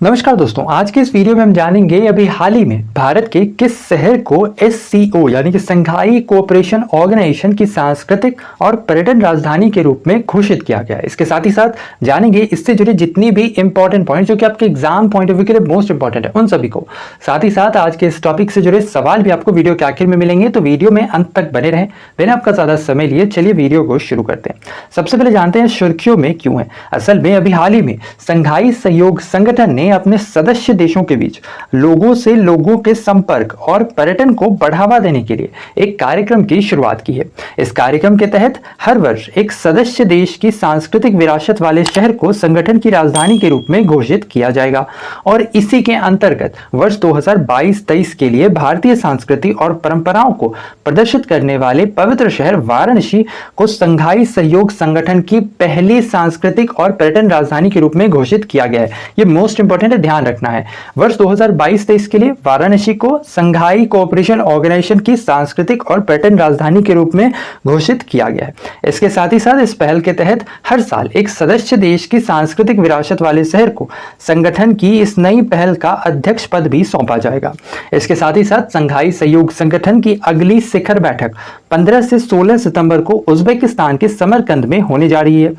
नमस्कार दोस्तों, आज के इस वीडियो में हम जानेंगे अभी हाल ही में भारत के किस शहर को SCO यानी कि संघाई कोऑपरेशन ऑर्गेनाइजेशन की सांस्कृतिक और पर्यटन राजधानी के रूप में घोषित किया गया है। इसके साथ ही साथ जानेंगे इससे जुड़े जितनी भी इंपॉर्टेंट पॉइंट जो कि आपके एग्जाम पॉइंट ऑफ व्यू के लिए मोस्ट इंपॉर्टेंट है उन सभी को। साथ ही साथ आज के इस टॉपिक से जुड़े सवाल भी आपको वीडियो के आखिर में मिलेंगे, तो वीडियो में अंत तक बने रहें बिना आपका ज्यादा समय लिए। चलिए वीडियो को शुरू करते हैं। सबसे पहले जानते हैं सुर्खियों में क्यों है। असल में अभी हाल ही में संघाई सहयोग संगठन ने अपने सदस्य देशों के बीच लोगों से लोगों के संपर्क और पर्यटन को बढ़ावा देने के लिए एक कार्यक्रम की शुरुआत की है। इस कार्यक्रम के तहत हर वर्ष एक सदस्य देश की सांस्कृतिक विरासत वाले शहर को संगठन की राजधानी के रूप में घोषित किया जाएगा और इसी के अंतर्गत वर्ष 2022-23 के लिए भारतीय संस्कृति और परंपराओं को प्रदर्शित करने वाले पवित्र शहर वाराणसी को संघाई सहयोग संगठन की पहली सांस्कृतिक और पर्यटन राजधानी के रूप में घोषित किया गया है। ये मोस्ट इंपॉर्टेंट है, ध्यान रखना है। वर्ष 2022-23 के लिए वाराणसी को संघाई कोऑपरेशन ऑर्गेनाइजेशन की सांस्कृतिक और पर्यटन राजधानी के रूप में घोषित किया गया है। इसके साथ ही साथ इस पहल के तहत हर साल एक सदस्य देश की सांस्कृतिक विरासत वाले शहर को संगठन की इस नई पहल का अध्यक्ष पद भी सौंपा जाएगा। इसके साथ ही साथ संघाई सहयोग संगठन की अगली शिखर बैठक 15 से 16 सितंबर को उज्बेकिस्तान के समरकंद में होने जा रही है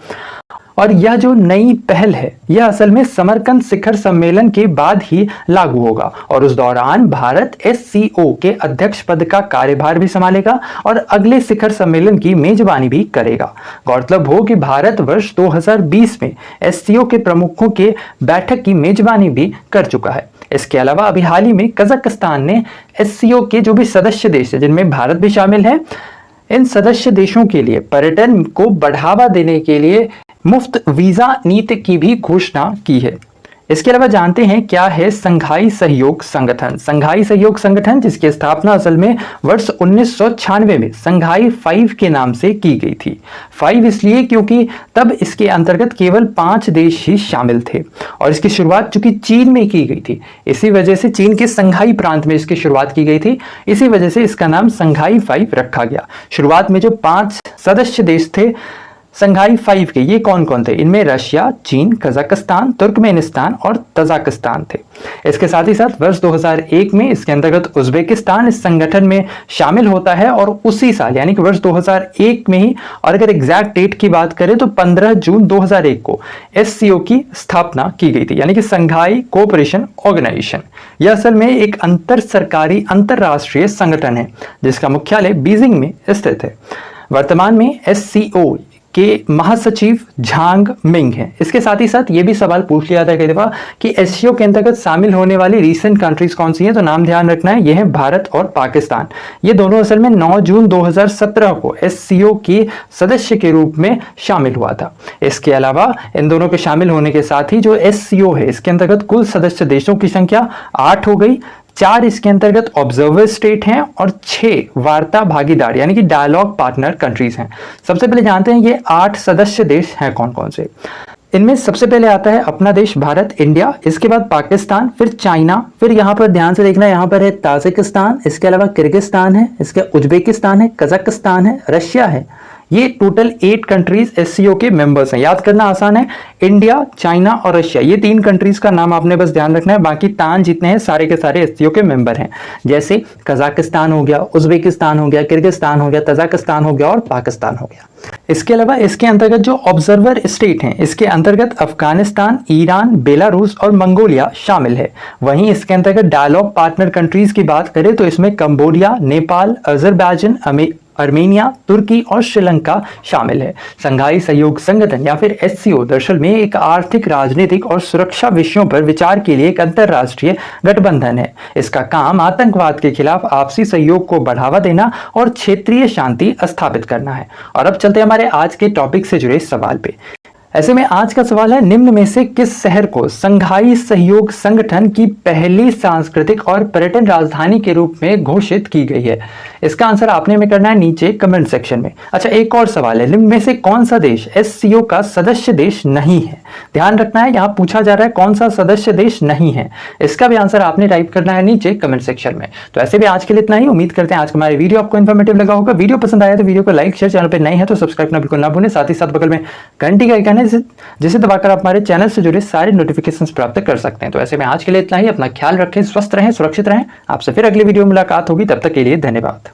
और यह जो नई पहल है यह असल में समरकंद शिखर सम्मेलन के बाद ही लागू होगा और उस दौरान भारत SCO के अध्यक्ष पद का कार्यभार भी संभालेगा और अगले शिखर सम्मेलन की मेजबानी भी करेगा। गौरतलब हो कि भारत वर्ष 2020 में SCO के प्रमुखों के बैठक की मेजबानी भी कर चुका है। इसके अलावा अभी हाल ही में कजाकिस्तान ने SCO के जो भी सदस्य देश है जिनमें भारत भी शामिल है, इन सदस्य देशों के लिए पर्यटन को बढ़ावा देने के लिए मुफ्त वीजा नीति की भी घोषणा की है। इसके अलावा जानते हैं क्या है संघाई सहयोग संगठन। संघाई सहयोग संगठन जिसकी स्थापना असल में वर्ष 1996 में संघाई 5 के नाम से की गई थी। 5 इसलिए क्योंकि तब इसके अंतर्गत केवल 5 देश ही शामिल थे और इसकी शुरुआत चूंकि चीन में की गई थी, इसी वजह से चीन के संघाई प्रांत में इसकी शुरुआत की गई थी, इसी वजह से इसका नाम संघाई 5 रखा गया। शुरुआत में जो 5 सदस्य देश थे संघाई 5 के, ये कौन कौन थे? इनमें रशिया, चीन, कजाकिस्तान, तुर्कमेनिस्तान और तजाकिस्तान थे। इसके साथ ही साथ वर्ष 2001 में इसके अंतर्गत उज्बेकिस्तान इस संगठन में शामिल होता है और उसी साल यानी कि वर्ष 2001 में ही, और अगर एग्जैक्ट डेट की बात करें तो 15 जून 2001 को SCO की स्थापना की गई थी, यानी कि संघाई कोऑपरेशन ऑर्गेनाइजेशन। यह असल में एक अंतर सरकारी अंतरराष्ट्रीय संगठन है जिसका मुख्यालय बीजिंग में स्थित है। वर्तमान में SCO के महासचिव झांग मिंग हैं। इसके साथ ही साथ ये भी सवाल पूछ लिया था कई दफा कि SCO के अंतर्गत शामिल होने वाली रीसेंट कंट्रीज कौन सी हैं, तो नाम ध्यान रखना है, ये है भारत और पाकिस्तान। ये दोनों असल में 9 जून 2017 को SCO की सदस्य के रूप में शामिल हुआ था। इसके अलावा इन दोनों के शामिल होने के साथ ही जो SCO है इसके अंतर्गत कुल सदस्य देशों की संख्या 8 हो गई। 4 इसके अंतर्गत ऑब्जर्वर स्टेट हैं और 6 वार्ता भागीदार यानी कि डायलॉग पार्टनर कंट्रीज हैं। सबसे पहले जानते हैं ये 8 सदस्य देश हैं कौन कौन से। इनमें सबसे पहले आता है अपना देश भारत, इंडिया, इसके बाद पाकिस्तान, फिर चाइना, फिर यहाँ पर ध्यान से देखना यहाँ पर है ताजिकिस्तान, इसके अलावा किर्गिस्तान है, इसके उज्बेकिस्तान है, कजाकिस्तान है, रशिया है। ये टोटल 8 कंट्रीज SCO के मेंबर्स हैं। याद करना आसान है, इंडिया, चाइना और रशिया, ये 3 कंट्रीज का नाम आपने बस ध्यान रखना है। बाकी तान जितने हैं सारे के सारे SCO के मेंबर हैं, जैसे कजाकिस्तान हो गया, उज्बेकिस्तान हो गया, किर्गिस्तान हो गया, तजाकिस्तान हो गया और पाकिस्तान हो गया। इसके अलावा इसके अंतर्गत जो ऑब्जर्वर स्टेट हैं इसके अंतर्गत अफगानिस्तान, ईरान, बेलारूस और मंगोलिया शामिल है। वहीं इसके अंतर्गत डायलॉग पार्टनर कंट्रीज की बात करें तो इसमें कंबोडिया, नेपाल, अजरबैजान, अर्मेनिया, तुर्की और श्रीलंका शामिल है। संघाई सहयोग संगठन या फिर SCO दरअसल में एक आर्थिक, राजनीतिक और सुरक्षा विषयों पर विचार के लिए एक अंतरराष्ट्रीय गठबंधन है। इसका काम आतंकवाद के खिलाफ आपसी सहयोग को बढ़ावा देना और क्षेत्रीय शांति स्थापित करना है। और अब चलते हैं हमारे आज के टॉपिक से जुड़े सवाल पे। ऐसे में आज का सवाल है, निम्न में से किस शहर को संघाई सहयोग संगठन की पहली सांस्कृतिक और पर्यटन राजधानी के रूप में घोषित की गई है? इसका आंसर आपने में करना है नीचे कमेंट सेक्शन में। अच्छा, एक और सवाल है, निम्न में से कौन सा देश SCO का सदस्य देश नहीं है? ध्यान रखना है, यहाँ पूछा जा रहा है कौन सा सदस्य देश नहीं है। इसका भी आंसर आपने टाइप करना है नीचे कमेंट सेक्शन में। तो ऐसे भी आज के लिए इतना ही। उम्मीद करते हैं आज का हमारा वीडियो आपको इन्फॉर्मेटिव लगा होगा। वीडियो पसंद आया तो वीडियो को लाइक शेयर, चैनल पर नए हैं तो सब्सक्राइब करना बिल्कुल ना भूलें। साथ ही साथ बगल में घंटी का आइकन है जिसे दबाकर आप हमारे चैनल से जुड़े सारे नोटिफिकेशंस प्राप्त कर सकते हैं। तो ऐसे में आज के लिए इतना ही। अपना ख्याल रखें, स्वस्थ रहें, सुरक्षित रहें। आपसे फिर अगली वीडियो में मुलाकात होगी। तब तक के लिए धन्यवाद।